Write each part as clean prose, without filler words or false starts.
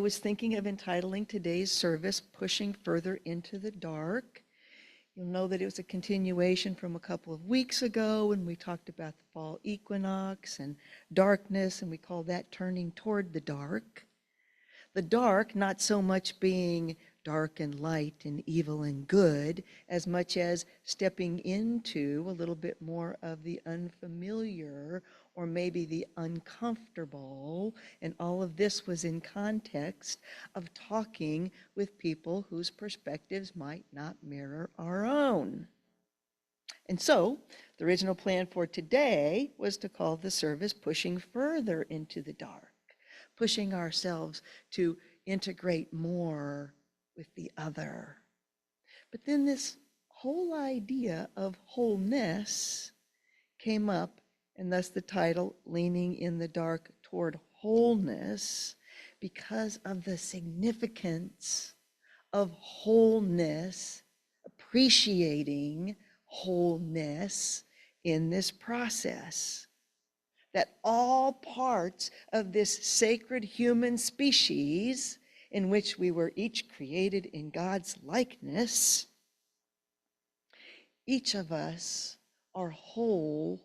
was thinking of entitling today's service, Pushing Further into the Dark. You'll know that it was a continuation from a couple of weeks ago when we talked about the fall equinox and darkness, and we call that turning toward the dark. The dark not so much being dark and light and evil and good, as much as stepping into a little bit more of the unfamiliar or maybe the uncomfortable. And all of this was in context of talking with people whose perspectives might not mirror our own. And so the original plan for today was to call the service Pushing Further into the Dark, pushing ourselves to integrate more with the other. But then this whole idea of wholeness came up, and thus the title, Leaning in the Dark Toward Wholeness, because of the significance of wholeness, appreciating wholeness in this process. That all parts of this sacred human species, in which we were each created in God's likeness, each of us are whole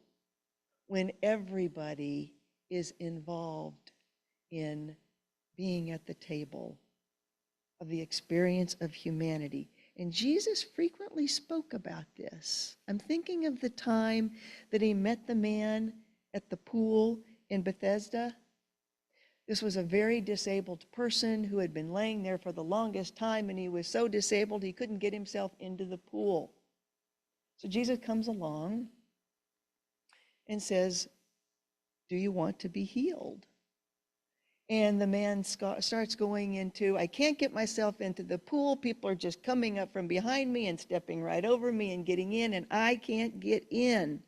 when everybody is involved in being at the table of the experience of humanity. And Jesus frequently spoke about this. I'm thinking of the time that he met the man at the pool in Bethesda. This was a very disabled person who had been laying there for the longest time, and he was so disabled he couldn't get himself into the pool. So Jesus comes along and says, "Do you want to be healed?" And the man starts going into, "I can't get myself into the pool. People are just coming up from behind me and stepping right over me and getting in, and I can't get in."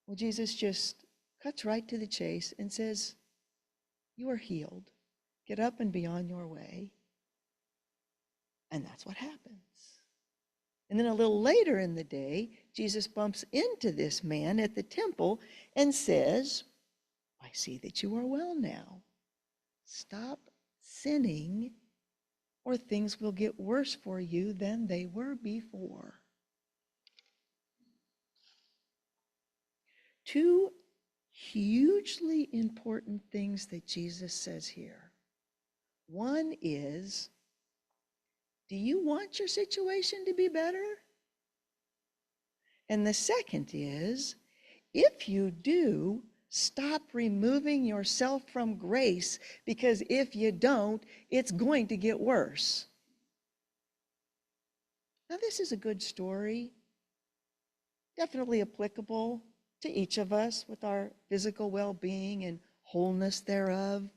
Well, Jesus just cuts right to the chase and says, "You are healed. Get up and be on your way." And that's what happens. And then a little later in the day, Jesus bumps into this man at the temple and says, "I see that you are well now. Stop sinning, or things will get worse for you than they were before." Two hugely important things that Jesus says here. One is, do you want your situation to be better? And the second is, if you do, stop removing yourself from grace, because if you don't, it's going to get worse. Now, this is a good story, definitely applicable to each of us with our physical well-being and wholeness thereof.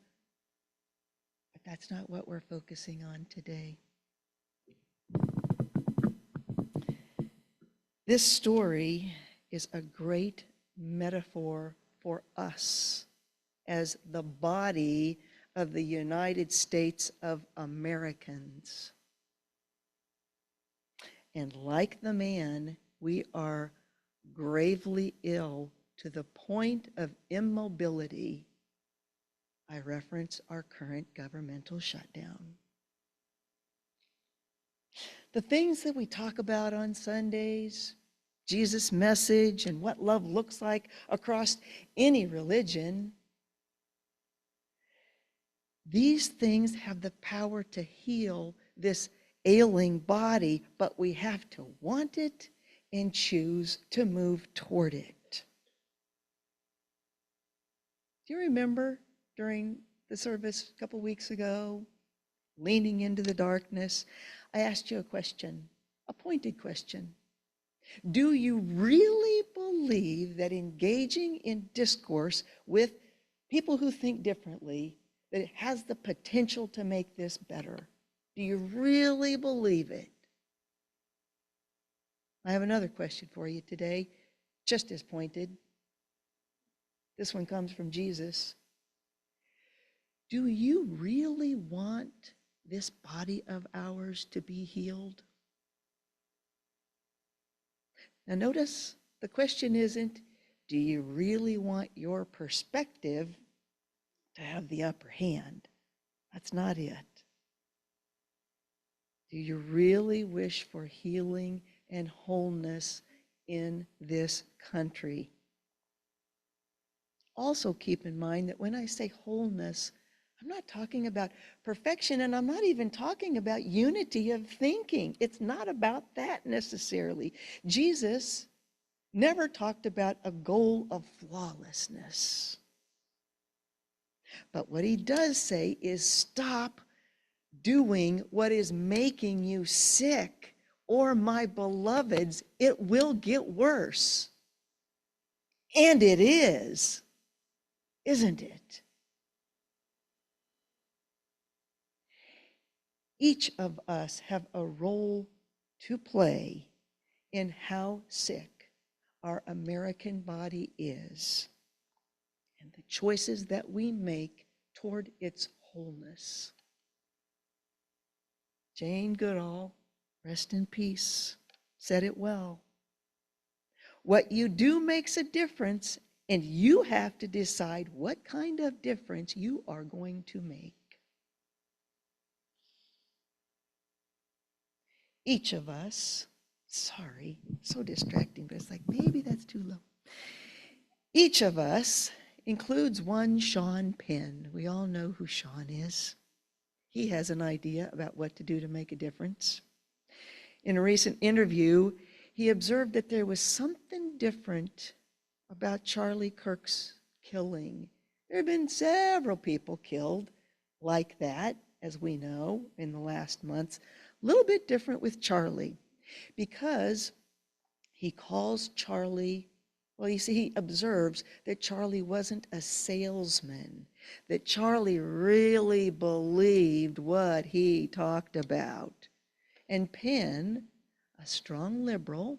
But that's not what we're focusing on today. This story is a great metaphor for us as the body of the United States of Americans. And like the man, we are gravely ill to the point of immobility. I reference our current governmental shutdown. The things that we talk about on Sundays, Jesus' message and what love looks like across any religion, these things have the power to heal this ailing body, but we have to want it and choose to move toward it. Do you remember during the service a couple weeks ago, leaning into the darkness, I asked you a question, a pointed question. Do you really believe that engaging in discourse with people who think differently, that it has the potential to make this better? Do you really believe it? I have another question for you today, just as pointed. This one comes from Jesus. Do you really want this body of ours to be healed? Now notice the question isn't, do you really want your perspective to have the upper hand? That's not it. Do you really wish for healing and wholeness in this country? Also keep in mind that when I say wholeness, I'm not talking about perfection, and I'm not even talking about unity of thinking. It's not about that necessarily. Jesus never talked about a goal of flawlessness. But what he does say is stop doing what is making you sick, or my beloveds, it will get worse. And it is, isn't it? Each of us have a role to play in how sick our American body is and the choices that we make toward its wholeness. Jane Goodall, rest in peace, said it well. What you do makes a difference, and you have to decide what kind of difference you are going to make. Each of us, sorry, so distracting, but it's like maybe that's too low. Each of us includes one Sean Penn. We all know who Sean is. He has an idea about what to do to make a difference. In a recent interview, he observed that there was something different about Charlie Kirk's killing. There have been several people killed like that, as we know, in the last months. A little bit different with Charlie, because he calls Charlie, well, you see, he observes that Charlie wasn't a salesman, that Charlie really believed what he talked about. And Penn, a strong liberal,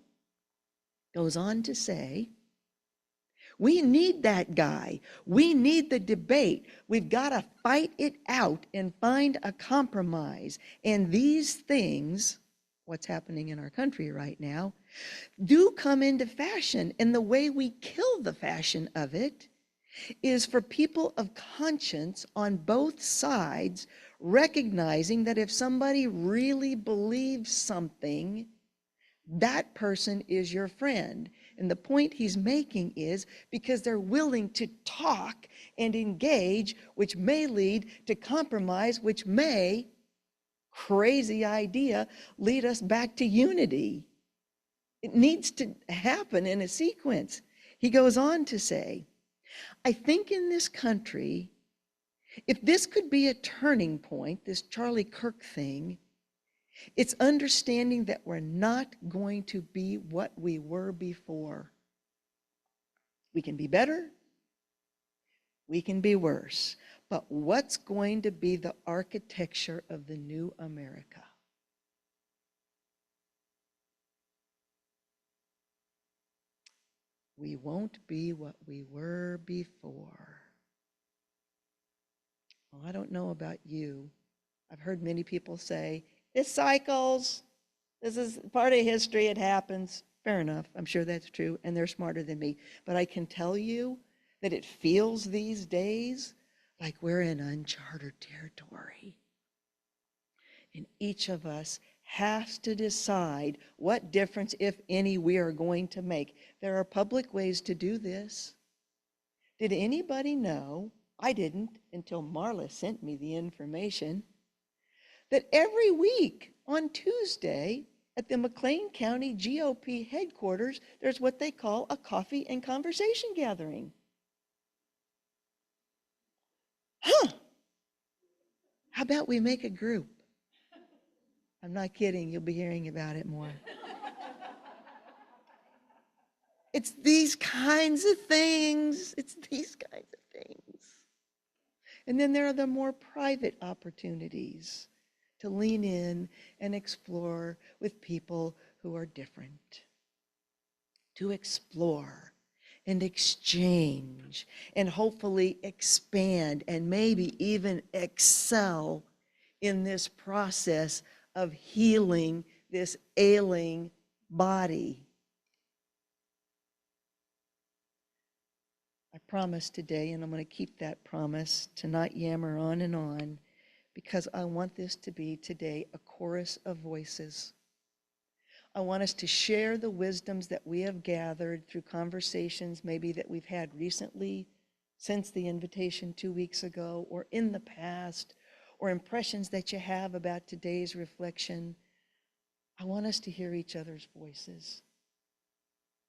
goes on to say, we need that guy. We need the debate. We've got to fight it out and find a compromise. And these things, what's happening in our country right now, do come into fashion. And the way we kill the fashion of it is for people of conscience on both sides recognizing that if somebody really believes something, that person is your friend. And the point he's making is because they're willing to talk and engage, which may lead to compromise, which may, crazy idea, lead us back to unity. It needs to happen in a sequence. He goes on to say, I think in this country, if this could be a turning point, this Charlie Kirk thing, it's understanding that we're not going to be what we were before. We can be better, we can be worse, but what's going to be the architecture of the new America? We won't be what we were before. Well, I don't know about you. I've heard many people say, it cycles. This is part of history, it happens. Fair enough, I'm sure that's true, and they're smarter than me. But I can tell you that it feels these days like we're in uncharted territory. And each of us has to decide what difference, if any, we are going to make. There are public ways to do this. Did anybody know, I didn't until Marla sent me the information, that every week on Tuesday at the McLean County GOP headquarters, there's what they call a coffee and conversation gathering. Huh? How about we make a group? I'm not kidding, you'll be hearing about it more. It's these kinds of things. It's these kinds of things. And then there are the more private opportunities to lean in and explore with people who are different. To explore and exchange and hopefully expand and maybe even excel in this process of healing this ailing body. I promise today, and I'm going to keep that promise, to not yammer on and on, because I want this to be today a chorus of voices. I want us to share the wisdoms that we have gathered through conversations maybe that we've had recently, since the invitation 2 weeks ago, or in the past, or impressions that you have about today's reflection. I want us to hear each other's voices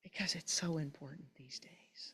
because it's so important these days.